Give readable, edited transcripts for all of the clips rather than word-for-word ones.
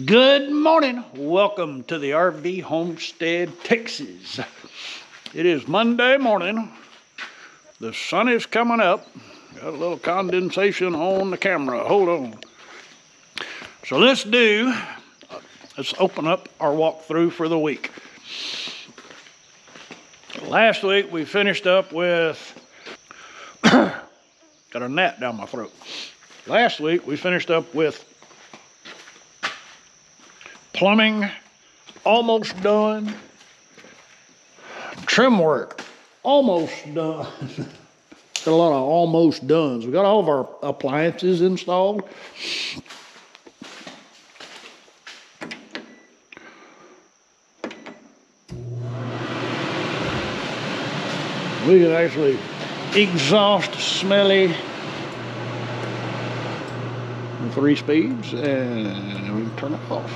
Good morning. Welcome to the RV Homestead Texas. It is Monday morning. The sun is coming up. Got a little condensation on the camera. Hold on. So let's open up our walkthrough for the week. Last week we finished up with, got a gnat down my throat. Last week we finished up with plumbing, almost done. Trim work, almost done. Got a lot of almost dones. We got all of our appliances installed. We can actually exhaust smelly 3 speeds, and we can turn it off.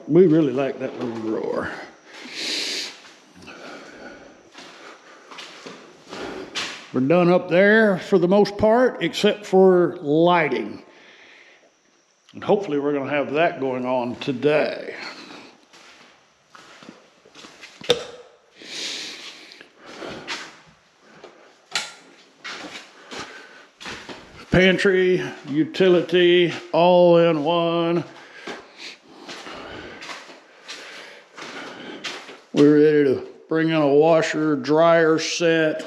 We really like that little drawer. We're done up there for the most part, except for lighting. And hopefully we're going to have that going on today. Pantry, utility, all in one. We're ready to bring in a washer, dryer set.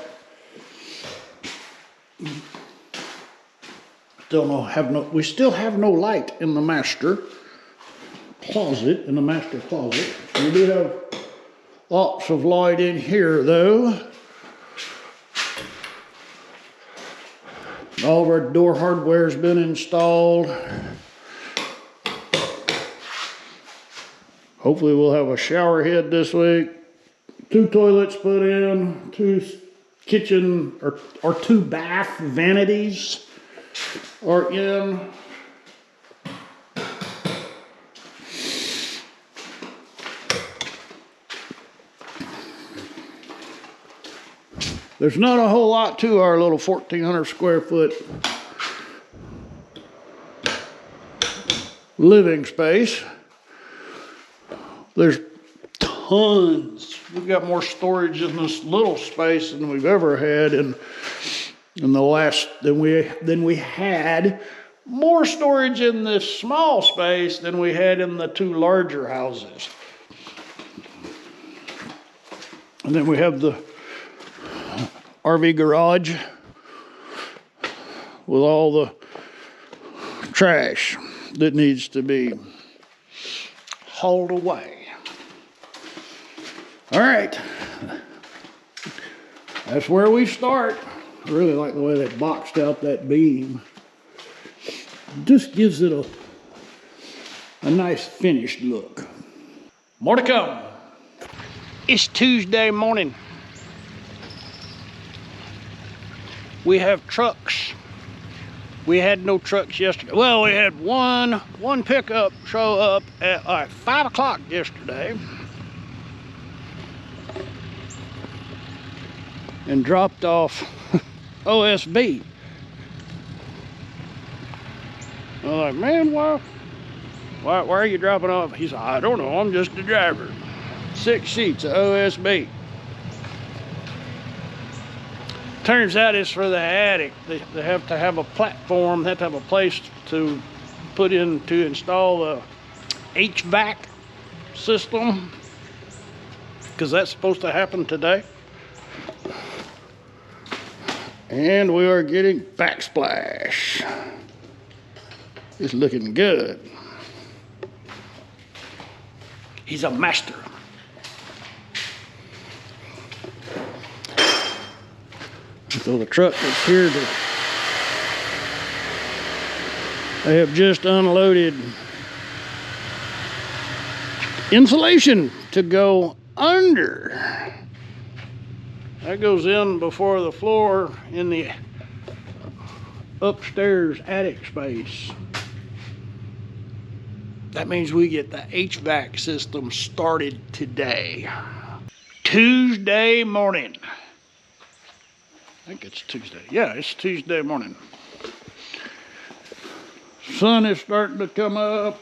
We still have no light in the master closet, We do have lots of light in here though. All of our door hardware has been installed. Hopefully we'll have a shower head this week. 2 toilets put in, 2 kitchen or 2 bath vanities are in. There's not a whole lot to our little 1,400 square foot living space. There's tons. We've got more storage in this little space than we've ever had than we had more storage in this small space than we had in the 2 larger houses. And then we have the RV garage with all the trash that needs to be hauled away. All right, that's where we start. I really like the way they boxed out that beam. Just gives it a nice finished look. More to come. It's Tuesday morning. We have trucks. We had no trucks yesterday. Well, we had one pickup show up at 5 o'clock yesterday and dropped off OSB. I was like, man, why are you dropping off? He said, I don't know, I'm just a driver. 6 sheets of OSB. Turns out it's for the attic. They have to have a platform, they have to have a place to put in to install the HVAC system, because that's supposed to happen today. And we are getting Backsplash. It's looking good. He's a master. So the truck is here they have just unloaded insulation to go under. That goes in before the floor in the upstairs attic space. That means we get the HVAC system started today. Tuesday morning. I think it's Tuesday. Yeah, it's Tuesday morning. Sun is starting to come up.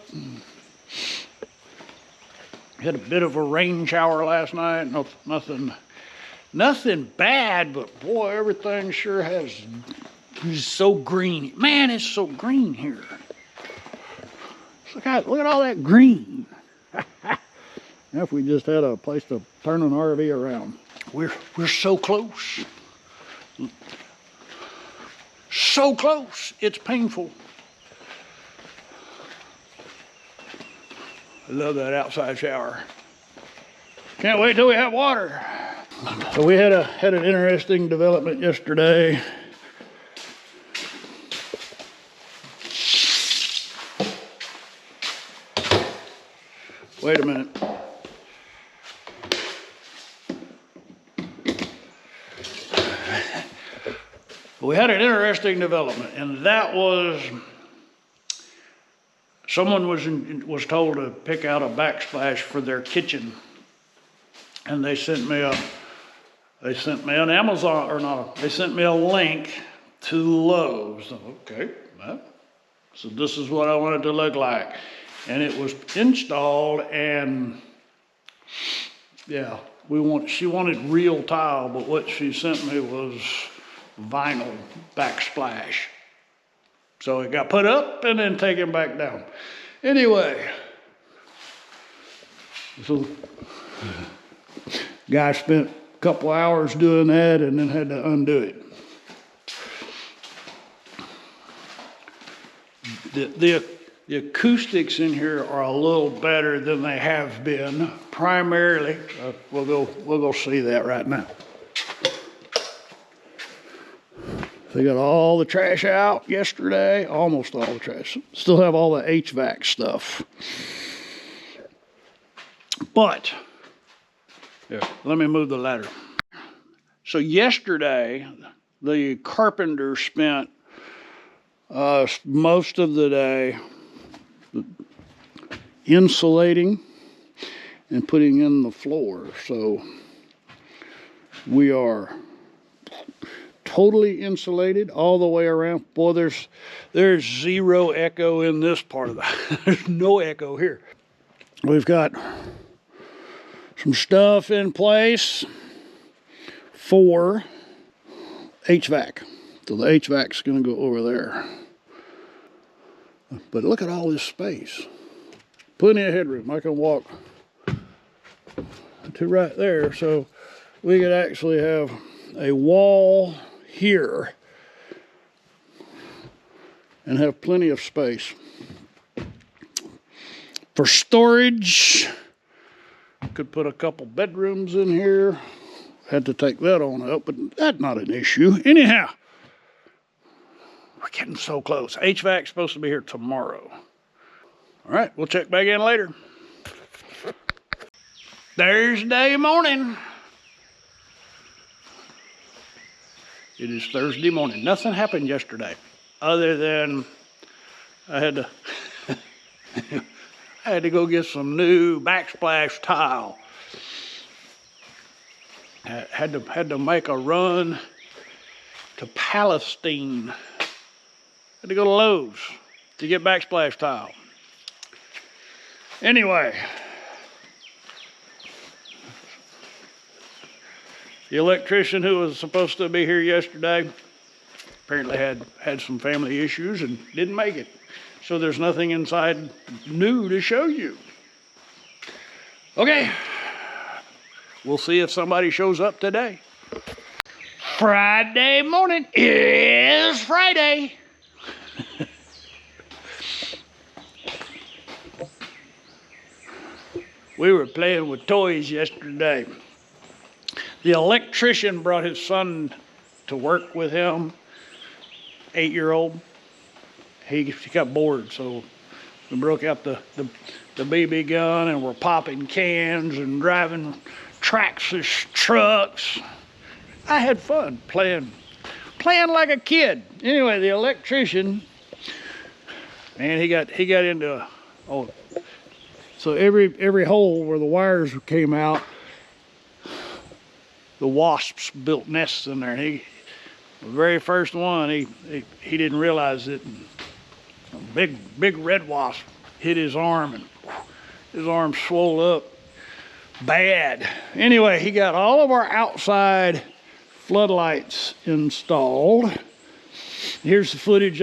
Had a bit of a rain shower last night. Nothing bad, but boy, everything sure is so green. Man, it's so green here. Look at all that green. Now if we just had a place to turn an RV around. We're so close. So close, it's painful. I love that outside shower. Can't wait till we have water. So we had an interesting development yesterday. Wait a minute. We had an interesting development, and that was someone was told to pick out a backsplash for their kitchen, and they sent me an Amazon, or not, they sent me a link to Lowe's. Okay, well, so this is what I want it to look like. And it was installed, and yeah, she wanted real tile, but what she sent me was vinyl backsplash. So it got put up and then taken back down. Anyway, so guy spent a couple hours doing that and then had to undo it. The acoustics in here are a little better than they have been. Primarily, we'll go see that right now. They got all the trash out yesterday, almost all the trash. Still have all the HVAC stuff. But, yeah, let me move the ladder. So yesterday, the carpenter spent most of the day insulating and putting in the floor. So we are totally insulated all the way around. Boy, there's zero echo in this part of the house. There's no echo here. We've got some stuff in place for HVAC. So the HVAC's going to go over there. But look at all this space. Plenty of headroom. I can walk to right there. So we could actually have a wall here and have plenty of space for storage. Could put a couple bedrooms in here. Had to take that on up, but that's not an issue. Anyhow, we're getting so close. HVAC's supposed to be here tomorrow. All right, we'll check back in later. Thursday morning. It is Thursday morning. Nothing happened yesterday other than I had to go get some new backsplash tile. I had to make a run to Palestine. Had to go to Lowe's to get backsplash tile. Anyway, the electrician who was supposed to be here yesterday apparently had some family issues and didn't make it. So there's nothing inside new to show you. Okay, we'll see if somebody shows up today. Friday morning is Friday. We were playing with toys yesterday. The electrician brought his son to work with him, 8-year-old. He got bored, so we broke out the BB gun and we're popping cans and driving Traxxas trucks. I had fun playing like a kid. Anyway, the electrician, man, he got into so every hole where the wires came out, the wasps built nests in there, and The very first one, he didn't realize it. A big red wasp hit his arm, and his arm swelled up bad. Anyway, he got all of our outside floodlights installed. Here's the footage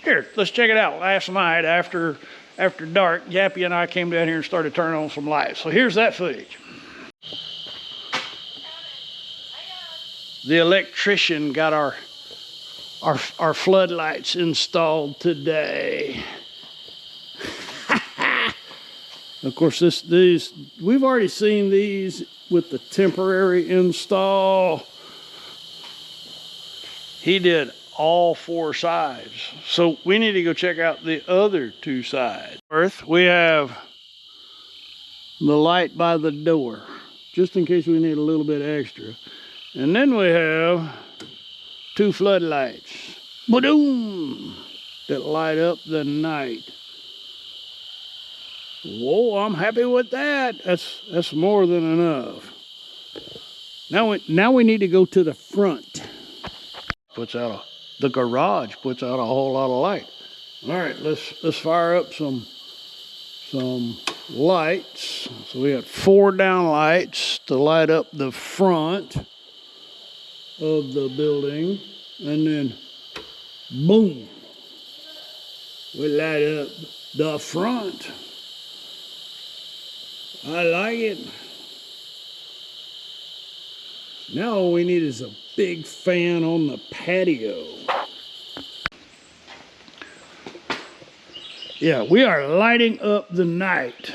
here, let's check it out. Last night after dark, Yappy and I came down here and started turning on some lights. So here's that footage. The electrician got our floodlights installed today. Of course, these we've already seen these with the temporary install. He did all 4 sides, so we need to go check out the other 2 sides. First, we have the light by the door, just in case we need a little bit extra. And then we have 2 floodlights, ba-doom, that light up the night. Whoa, I'm happy with that. That's more than enough. Now we need to go to the front. The garage puts out a whole lot of light. All right, let's fire up some lights. So we got 4 down lights to light up the front of the building, and then boom, we light up the front. I like it. Now all we need is a big fan on the patio. Yeah, we are lighting up the night.